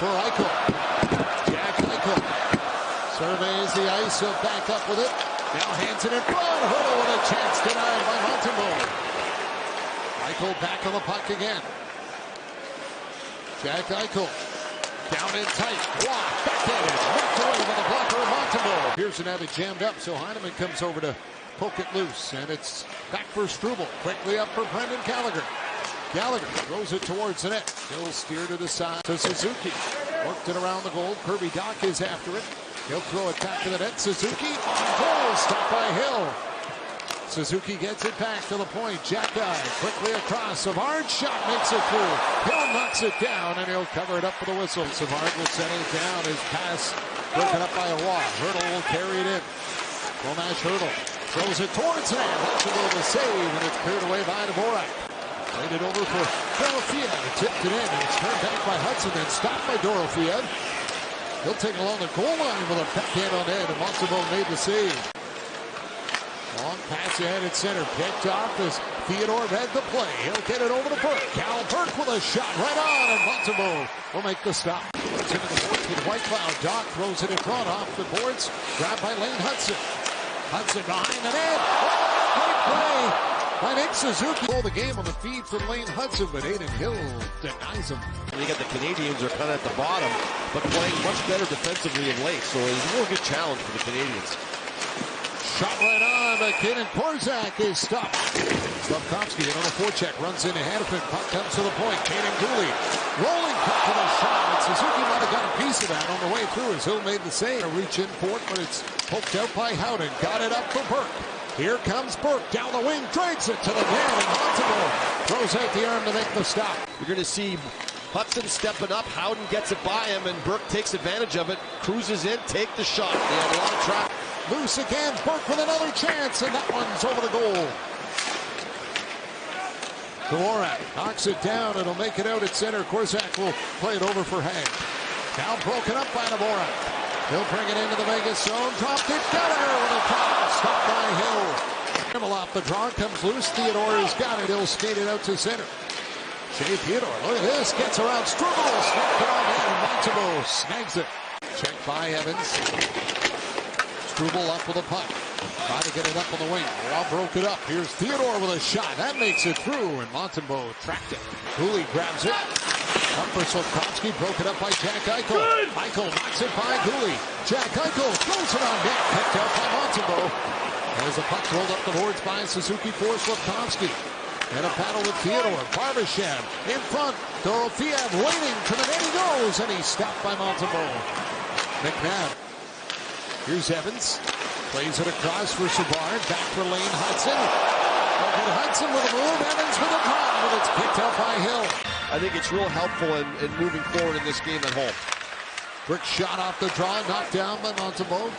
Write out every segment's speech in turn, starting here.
for Eichel. Jack Eichel surveys the ice. He'll back up with it. Now hands it in front. Hurdle with a chance denied by Montembeault. Eichel back on the puck again. Jack Eichel down in tight. Blocked. Backhanded. Knocked away by the blocker of Montembeault. Pearson had it jammed up, so Heineman comes over to poke it loose. And it's back for Struble. Quickly up for Brendan Gallagher. Gallagher throws it towards the net. He'll steer to the side to Suzuki. Worked it around the goal. Kirby Dach is after it. He'll throw it back to the net. Suzuki on goal. Stopped by Hill. Suzuki gets it back to the point. Jack Eye quickly across. Savard shot makes it through. Hill knocks it down and he'll cover it up with a whistle. Savard will settle it down. His pass broken up by a walk. Hurdle will carry it in. Tomas Hurdle throws it towards him. That's a little save and it's cleared away by Dvorak. Played it over for Dorofiev. Tipped it in and it's turned back by Hudson and stopped by Dorofiev. He'll take it along the goal line with a backhand on end and Montembeault made the save. Long pass ahead at center. Picked off as Theodore read the play. He'll get it over to Burke. Cal Burke with a shot right on, and Montembeault will make the stop. It's into the boards with Whitecloud. Dach throws it in front off the boards. Grabbed by Lane Hudson. Hudson behind the net. Oh, great play by Nick Suzuki. Pull the game on the feed from Lane Hudson, but Aiden Hill denies him. You got the Canadiens are kind of at the bottom, but playing much better defensively of late. So it's a real good challenge for the Canadiens. Shot right on, but Kaden Korczak is stopped. Slafkovsky on the forecheck, runs in ahead of him. Puck comes to the point. Kaden Dooley rolling puck to the shot. And Suzuki might have got a piece of that on the way through as Hill made the save. A reach in for it, but it's poked out by Howden. Got it up for Burke. Here comes Burke down the wing, drags it to the net, and Montembeault throws out the arm to make the stop. You're going to see Hudson stepping up. Howden gets it by him, and Burke takes advantage of it. Cruises in, take the shot. They had a lot of traffic. Loose again, Burke with another chance, and that one's over the goal. Dvorak knocks it down, it'll make it out at center. Korczak will play it over for Hag. Now broken up by Dvorak. He'll bring it into the Vegas zone. Dropped it, Gallagher with a foul. Stopped by Hill. Himmel off the draw, comes loose. Theodore has got it. He'll skate it out to center. Shea Theodore, look at this. Gets around Struble. Snapped it on in, and Montembeault snags it. Checked by Evans. Struble up with a puck. Try to get it up on the wing. All broke it up. Here's Theodore with a shot. That makes it through, and Montembeault tracked it. Dooley grabs it. Up for Slafkovsky. Broke it up by Jack Eichel. Eichel knocks it by Dooley. Jack Eichel throws it on net. Picked out by Montembeault. As the puck rolled up the boards by Suzuki for Slafkovsky. And a battle with Theodore. Barbashev in front. Dorofiev waiting for the net. He goes, and he's stopped by Montembeault. McNabb. Here's Evans. Plays it across for Savard. Back for Lane Hudson. And Hudson with a move. Evans with a drop, but it's picked up by Hill. I think it's real helpful in moving forward in this game at home. Quick shot off the draw. Knocked down by Montembeault.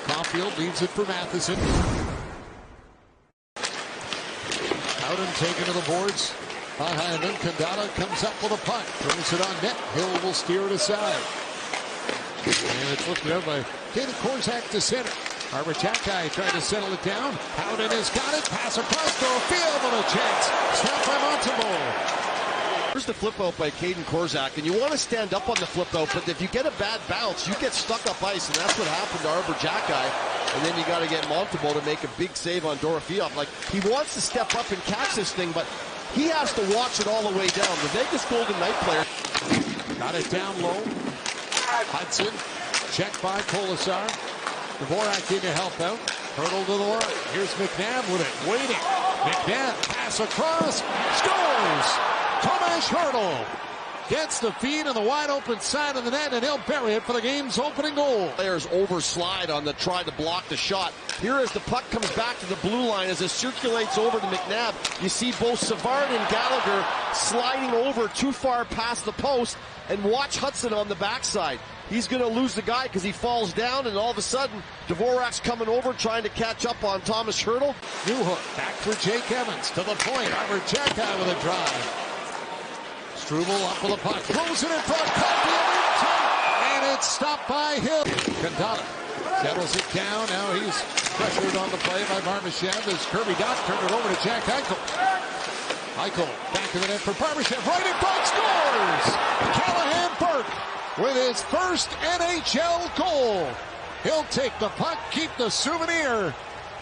Caulfield leaves it for Matheson. Howden taken to the boards. Behind him, Kandala comes up with a puck. Throws it on net. Hill will steer it aside. And it's lifted out by Kaden Korczak to center. Arbor Jackeye trying to settle it down. Howden has got it. Pass across to a field with a chance. Stopped by Montembeault. Here's the flip out by Kaden Korczak, and you want to stand up on the flip out, but if you get a bad bounce, you get stuck up ice, and that's what happened to Arbor Jackeye. And then you got to get Montembeault to make a big save on Dorofiev. Like, he wants to step up and catch this thing, but he has to watch it all the way down. The Vegas Golden Knight player got it down low. Hudson, checked by Kolasar. Dvorak in to help out. Hurdle to the line. Here's McNabb with it, waiting. McNabb, pass across, scores! Tomas Hurdle gets the feed on the wide open side of the net, and he'll bury it for the game's opening goal. Players overslide on the try to block the shot. Here as the puck comes back to the blue line, as it circulates over to McNabb, you see both Savard and Gallagher sliding over too far past the post, and watch Hudson on the backside. He's going to lose the guy because he falls down, and all of a sudden, Dvorak's coming over trying to catch up on Tomas Hurdle. Newhook back for Jake Evans to the point. Arbor Jackeye with a drive. Struble up with a puck, throws it in front, and it's stopped by Hill. Kandala settles it down. Now he's pressured on the play by Barbashev as Kirby Dach turned it over to Jack Eichel. Eichel back to the net for Barbashev. Right in front, scores! Callahan Burke with his first NHL goal. He'll take the puck, keep the souvenir.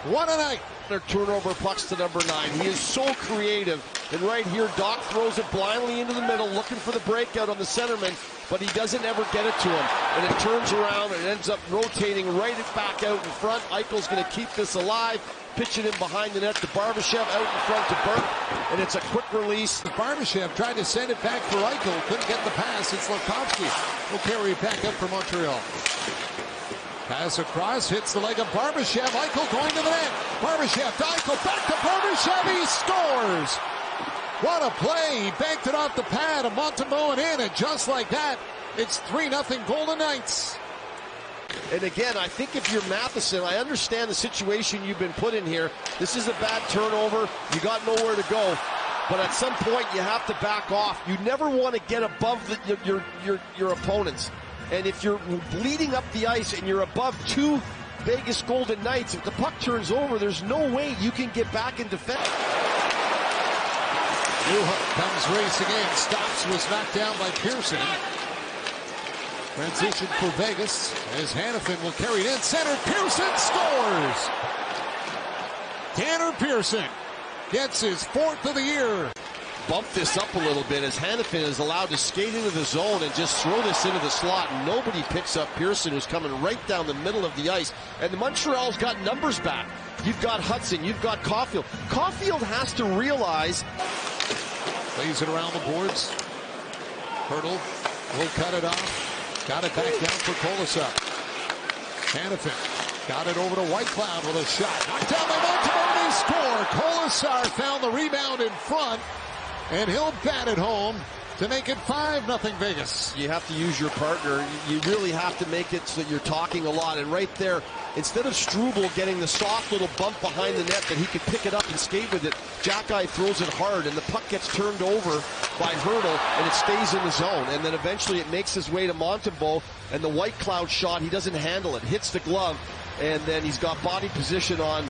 What a night. Their turnover pucks to number 9. He is so creative. And right here, Doc throws it blindly into the middle, looking for the breakout on the centerman, but he doesn't ever get it to him. And it turns around and ends up rotating right back out in front. Eichel's going to keep this alive, pitch it in behind the net to Barbashev, out in front to Burke, and it's a quick release. Barbashev tried to send it back for Eichel, couldn't get the pass. It's Slafkovsky will carry it back up for Montreal. Pass across, hits the leg of Barbashev. Eichel going to the net. Barbashev to Eichel, back to Barbashev. He scores. What a play. He banked it off the pad of Montembeault and in, and just like that, it's 3-0 Golden Knights. And again, I think if you're Matheson, I understand the situation you've been put in here. This is a bad turnover. You got nowhere to go. But at some point, you have to back off. You never want to get above your opponents. And if you're bleeding up the ice and you're above 2 Vegas Golden Knights, if the puck turns over, there's no way you can get back and defend. Newhook comes racing in, stops, was knocked down by Pearson. Transition for Vegas as Hannafin will carry it in center. Pearson scores! Tanner Pearson gets his 4th of the year. Bump this up a little bit as Hannafin is allowed to skate into the zone and just throw this into the slot. Nobody picks up Pearson, who's coming right down the middle of the ice. And the Montreal's got numbers back. You've got Hudson, you've got Caulfield. Caulfield has to realize. Plays it around the boards. Hurdle will cut it off. Got it back down for Kolasar. Hannafin got it over to Whitecloud with a shot. Knocked down by Montembeault, and he scored. Kolasar found the rebound in front, and he'll bat it home to make it 5-0 Vegas. You have to use your partner. You really have to make it so that you're talking a lot. And right there, instead of Struble getting the soft little bump behind the net that he could pick it up and skate with it, Jack-Eye throws it hard, and the puck gets turned over by Hurdle, and it stays in the zone. And then eventually it makes his way to Montembeault, and the Whitecloud shot, he doesn't handle it. Hits the glove, and then he's got body position on.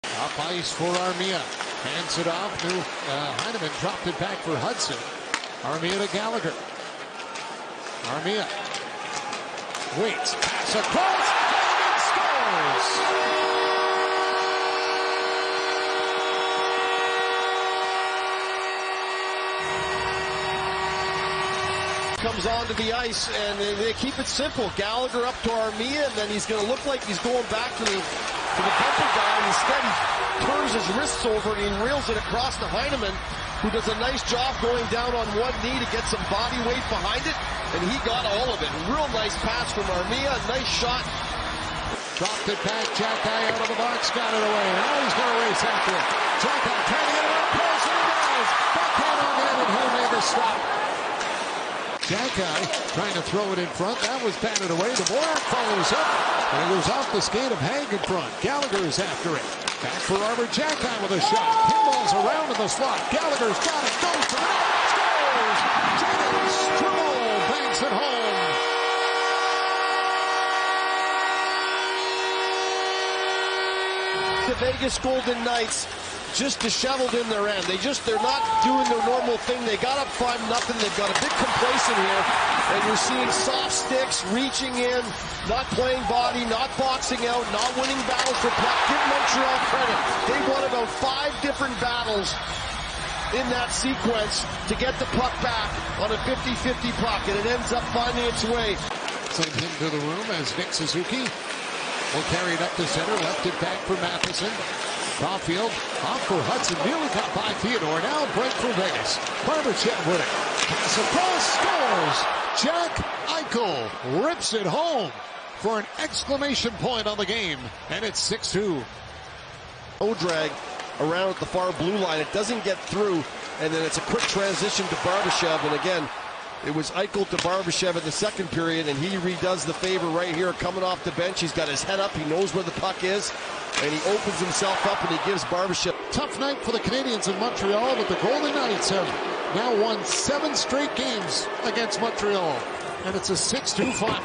Up ice for Armia. Hands it off. Heineman dropped it back for Hudson. Armia to Gallagher. Armia waits. Pass across. And scores. Comes onto the ice, and they keep it simple. Gallagher up to Armia, and then he's going to look like he's going back to the bumper guy, and instead he turns his wrists over and he reels it across to Heineman, who does a nice job going down on one knee to get some body weight behind it, and he got all of it. Real nice pass from Armia, nice shot. Dropped it back, Jack-Eye out of the box, got it away. Now he's going to race after it. Jack-Eye trying to get it up close, and he does. Backhand on net, and he'll make a stop. Jack-Eye trying to throw it in front. That was batted away. The Dvorak follows up, and it goes off the skate of Haig in front. Gallagher is after it. Back for Arbor. Jack-Eye with a shot. Pinballs around in the slot. Gallagher's got it. Goes to the net. Scores! Jaden Struble banks it home. The Vegas Golden Knights just disheveled in their end. They're not doing their normal thing. They got up 5-0. They've got a bit complacent here. And you're seeing soft sticks, reaching in, not playing body, not boxing out, not winning battles for puck. Give Montreal credit. They won about 5 different battles in that sequence to get the puck back on a 50-50 puck, and it ends up finding its way. Send him to the room as Nick Suzuki will carry it up to center, left it back for Matheson. Caulfield off for Hudson, nearly got by Theodore. Now break for Vegas. Barbashev with it. Pass across, scores. Jack Eichel rips it home for an exclamation point on the game, and it's 6-2. No drag around at the far blue line. It doesn't get through, and then it's a quick transition to Barbashev, and again, it was Eichel to Barbashev in the second period, and he redoes the favor right here, coming off the bench. He's got his head up. He knows where the puck is, and he opens himself up, and he gives Barbashev. Tough night for the Canadiens in Montreal, but the Golden Knights have now won 7 straight games against Montreal, and it's a 6-2 final.